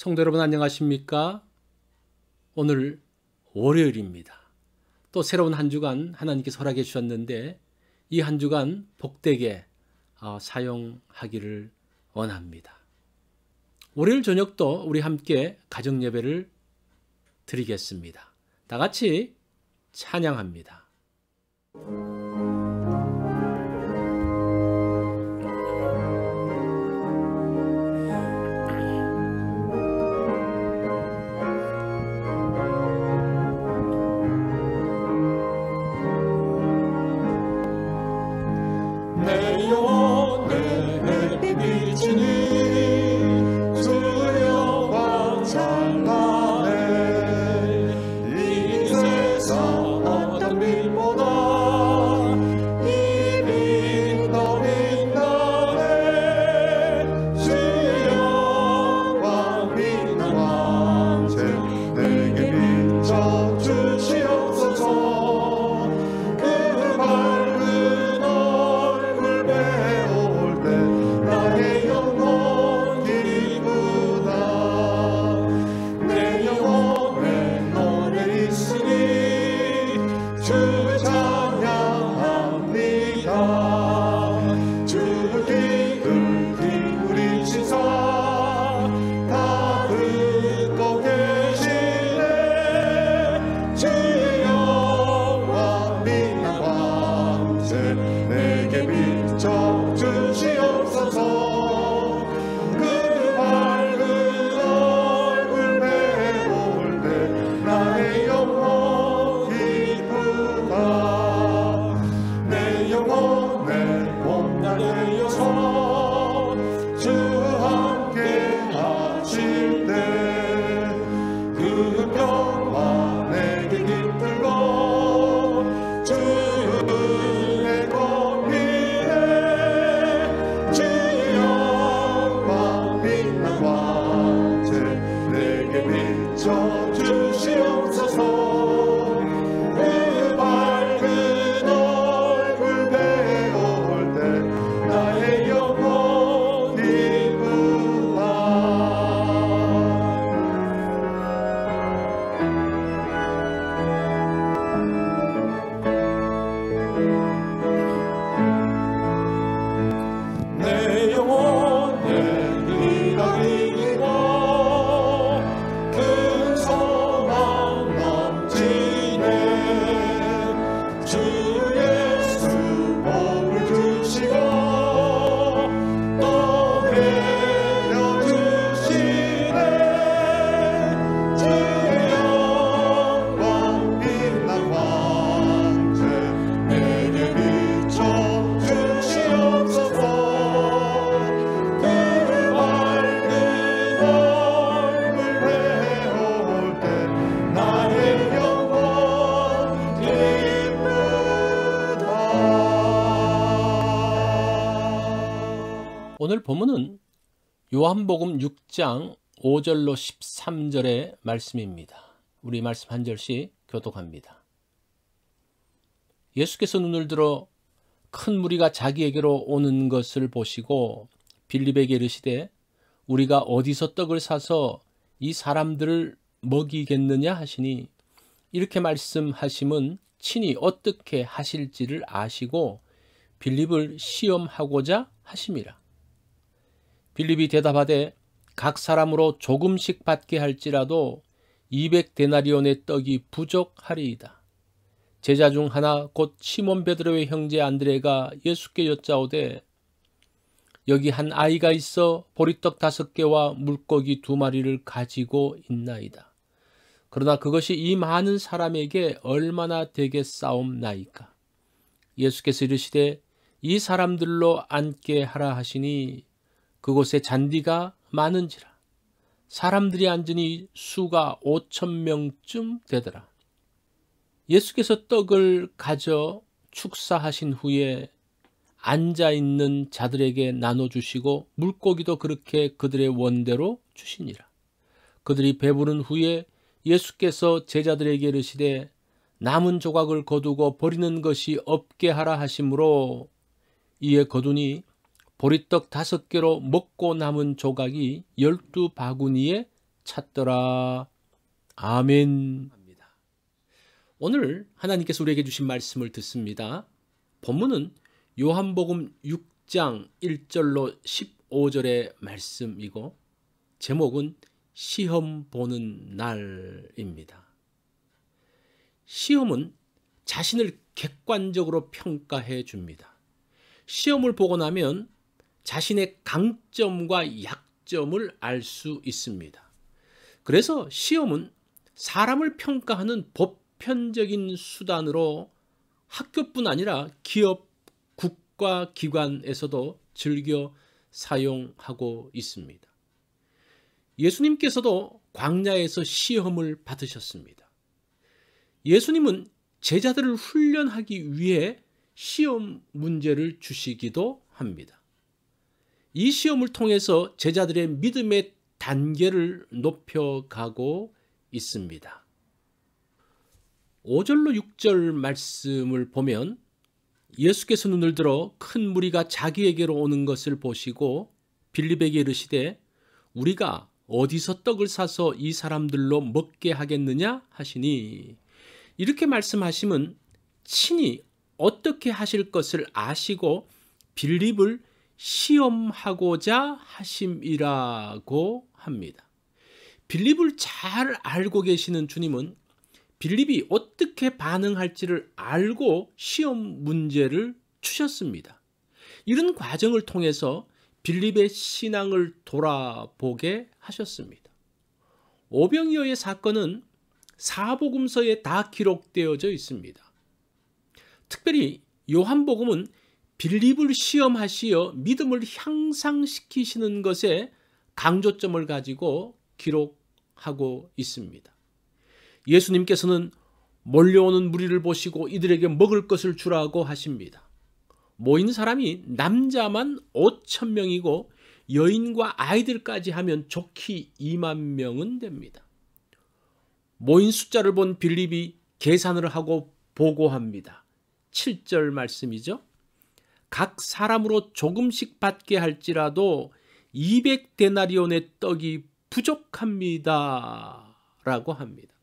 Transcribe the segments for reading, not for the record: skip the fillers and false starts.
성도 여러분 안녕하십니까? 오늘 월요일입니다. 또 새로운 한 주간 하나님께서 허락해 주셨는데 이 한 주간 복되게 사용하기를 원합니다. 월요일 저녁도 우리 함께 가정 예배를 드리겠습니다. 다 같이 찬양합니다. 오늘 본문은 요한복음 6장 5절로 13절의 말씀입니다. 우리 말씀 한 절씩 교독합니다. 예수께서 눈을 들어 큰 무리가 자기에게로 오는 것을 보시고 빌립에게 이르시되 우리가 어디서 떡을 사서 이 사람들을 먹이겠느냐 하시니 이렇게 말씀하심은 친히 어떻게 하실지를 아시고 빌립을 시험하고자 하심이라. 빌립이 대답하되 각 사람으로 조금씩 받게 할지라도 200데나리온의 떡이 부족하리이다. 제자 중 하나 곧 시몬 베드로의 형제 안드레가 예수께 여짜오되 여기 한 아이가 있어 보리떡 5개와 물고기 2마리를 가지고 있나이다. 그러나 그것이 이 많은 사람에게 얼마나 되겠사옵나이까. 예수께서 이르시되 이 사람들로 앉게 하라 하시니 그곳에 잔디가 많은지라. 사람들이 앉으니 수가 5,000명쯤 되더라. 예수께서 떡을 가져 축사하신 후에 앉아있는 자들에게 나눠주시고 물고기도 그렇게 그들의 원대로 주시니라. 그들이 배부른 후에 예수께서 제자들에게 이르시되 남은 조각을 거두고 버리는 것이 없게 하라 하심으로 이에 거두니 보리떡 5개로 먹고 남은 조각이 12바구니에 찾더라. 아멘. 오늘 하나님께서 우리에게 주신 말씀을 듣습니다. 본문은 요한복음 6장 1절로 15절의 말씀이고 제목은 시험 보는 날입니다. 시험은 자신을 객관적으로 평가해 줍니다. 시험을 보고 나면 자신의 강점과 약점을 알 수 있습니다. 그래서 시험은 사람을 평가하는 보편적인 수단으로 학교뿐 아니라 기업, 국가 기관에서도 즐겨 사용하고 있습니다. 예수님께서도 광야에서 시험을 받으셨습니다. 예수님은 제자들을 훈련하기 위해 시험 문제를 주시기도 합니다. 이 시험을 통해서 제자들의 믿음의 단계를 높여가고 있습니다. 5절로 6절 말씀을 보면 예수께서 눈을 들어 큰 무리가 자기에게로 오는 것을 보시고 빌립에게 이르시되 우리가 어디서 떡을 사서 이 사람들로 먹게 하겠느냐 하시니, 이렇게 말씀하시면 친히 어떻게 하실 것을 아시고 빌립을 시험하고자 하심이라고 합니다. 빌립을 잘 알고 계시는 주님은 빌립이 어떻게 반응할지를 알고 시험 문제를 주셨습니다. 이런 과정을 통해서 빌립의 신앙을 돌아보게 하셨습니다. 오병이어의 사건은 사복음서에 다 기록되어져 있습니다. 특별히 요한복음은 빌립을 시험하시어 믿음을 향상시키시는 것에 강조점을 가지고 기록하고 있습니다. 예수님께서는 몰려오는 무리를 보시고 이들에게 먹을 것을 주라고 하십니다. 모인 사람이 남자만 5,000명이고 여인과 아이들까지 하면 좋기 2만 명은 됩니다. 모인 숫자를 본 빌립이 계산을 하고 보고합니다. 7절 말씀이죠. 각 사람으로 조금씩 받게 할지라도 200데나리온의 떡이 부족합니다 라고 합니다.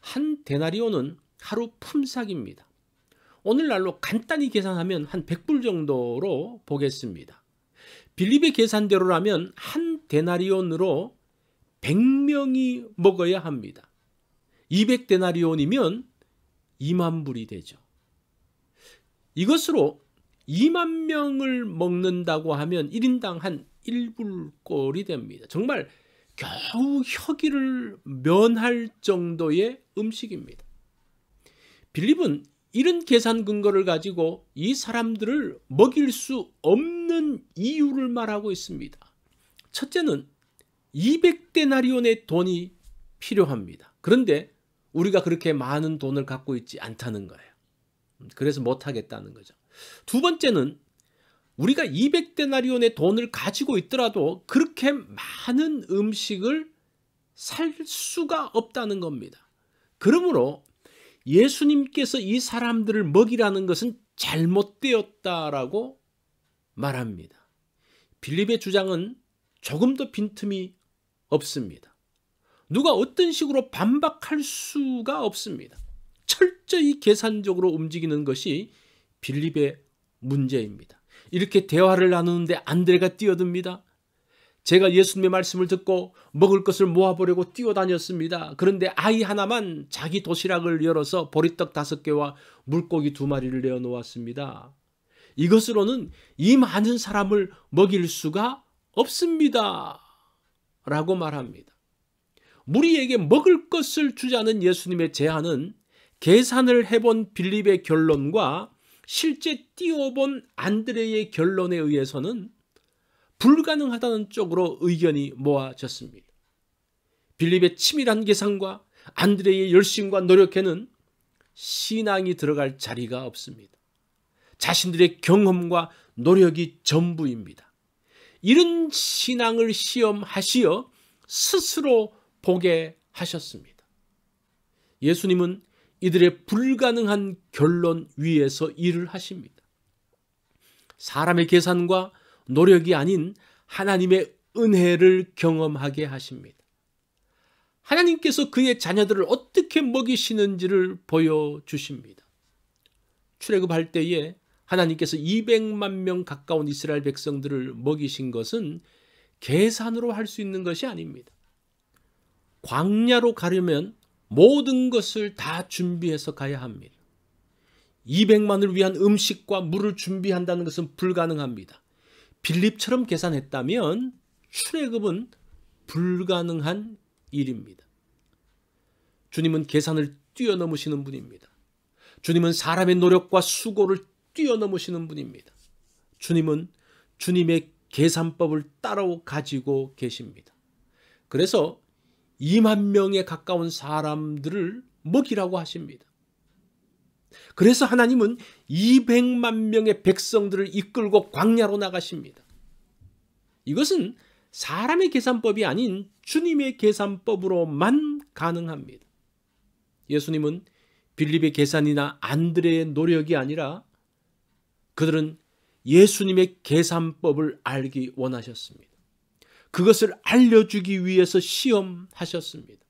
한 데나리온은 하루 품삯입니다. 오늘날로 간단히 계산하면 한 100불 정도로 보겠습니다. 빌립의 계산대로라면 한 데나리온으로 100명이 먹어야 합니다. 200데나리온이면 2만 불이 되죠. 이것으로 2만 명을 먹는다고 하면 1인당 한 1불꼴이 됩니다. 정말 겨우 혀기를 면할 정도의 음식입니다. 빌립은 이런 계산 근거를 가지고 이 사람들을 먹일 수 없는 이유를 말하고 있습니다. 첫째는 200데나리온의 돈이 필요합니다. 그런데 우리가 그렇게 많은 돈을 갖고 있지 않다는 거예요. 그래서 못하겠다는 거죠. 두 번째는 우리가 200데나리온의 돈을 가지고 있더라도 그렇게 많은 음식을 살 수가 없다는 겁니다. 그러므로 예수님께서 이 사람들을 먹이라는 것은 잘못되었다라고 말합니다. 빌립의 주장은 조금도 빈틈이 없습니다. 누가 어떤 식으로 반박할 수가 없습니다. 철저히 계산적으로 움직이는 것이 빌립의 문제입니다. 이렇게 대화를 나누는데 안드레가 뛰어듭니다. 제가 예수님의 말씀을 듣고 먹을 것을 모아보려고 뛰어다녔습니다. 그런데 아이 하나만 자기 도시락을 열어서 보리떡 5개와 물고기 2마리를 내어놓았습니다. 이것으로는 이 많은 사람을 먹일 수가 없습니다 라고 말합니다. 무리에게 먹을 것을 주자는 예수님의 제안은 계산을 해본 빌립의 결론과 실제 띄워본 안드레의 결론에 의해서는 불가능하다는 쪽으로 의견이 모아졌습니다. 빌립의 치밀한 계산과 안드레의 열심과 노력에는 신앙이 들어갈 자리가 없습니다. 자신들의 경험과 노력이 전부입니다. 이런 신앙을 시험하시어 스스로 보게 하셨습니다. 예수님은 이들의 불가능한 결론 위에서 일을 하십니다. 사람의 계산과 노력이 아닌 하나님의 은혜를 경험하게 하십니다. 하나님께서 그의 자녀들을 어떻게 먹이시는지를 보여주십니다. 출애굽할 때에 하나님께서 200만 명 가까운 이스라엘 백성들을 먹이신 것은 계산으로 할 수 있는 것이 아닙니다. 광야로 가려면 모든 것을 다 준비해서 가야 합니다. 200만을 위한 음식과 물을 준비한다는 것은 불가능합니다. 빌립처럼 계산했다면 출애굽은 불가능한 일입니다. 주님은 계산을 뛰어넘으시는 분입니다. 주님은 사람의 노력과 수고를 뛰어넘으시는 분입니다. 주님은 주님의 계산법을 따로 가지고 계십니다. 그래서 2만 명에 가까운 사람들을 먹이라고 하십니다. 그래서 하나님은 200만 명의 백성들을 이끌고 광야로 나가십니다. 이것은 사람의 계산법이 아닌 주님의 계산법으로만 가능합니다. 예수님은 빌립의 계산이나 안드레의 노력이 아니라 그들은 예수님의 계산법을 알기 원하셨습니다. 그것을 알려주기 위해서 시험하셨습니다.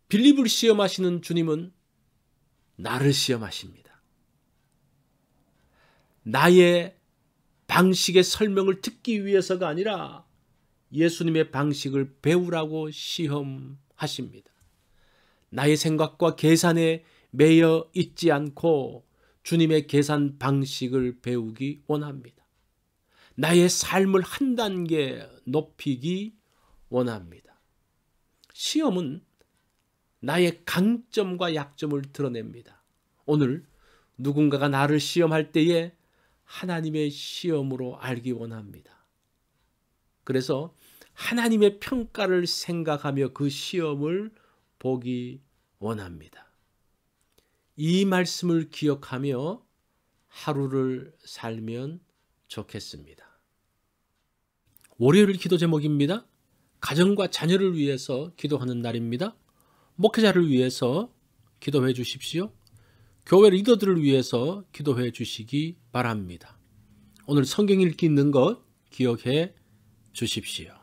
빌립을 시험하시는 주님은 나를 시험하십니다. 나의 방식의 설명을 듣기 위해서가 아니라 예수님의 방식을 배우라고 시험하십니다. 나의 생각과 계산에 매여 있지 않고 주님의 계산 방식을 배우기 원합니다. 나의 삶을 한 단계 높이기 원합니다. 시험은 나의 강점과 약점을 드러냅니다. 오늘 누군가가 나를 시험할 때에 하나님의 시험으로 알기 원합니다. 그래서 하나님의 평가를 생각하며 그 시험을 보기 원합니다. 이 말씀을 기억하며 하루를 살면 좋겠습니다. 월요일 기도 제목입니다. 가정과 자녀를 위해서 기도하는 날입니다. 목회자를 위해서 기도해 주십시오. 교회 리더들을 위해서 기도해 주시기 바랍니다. 오늘 성경 읽기 있는 것 기억해 주십시오.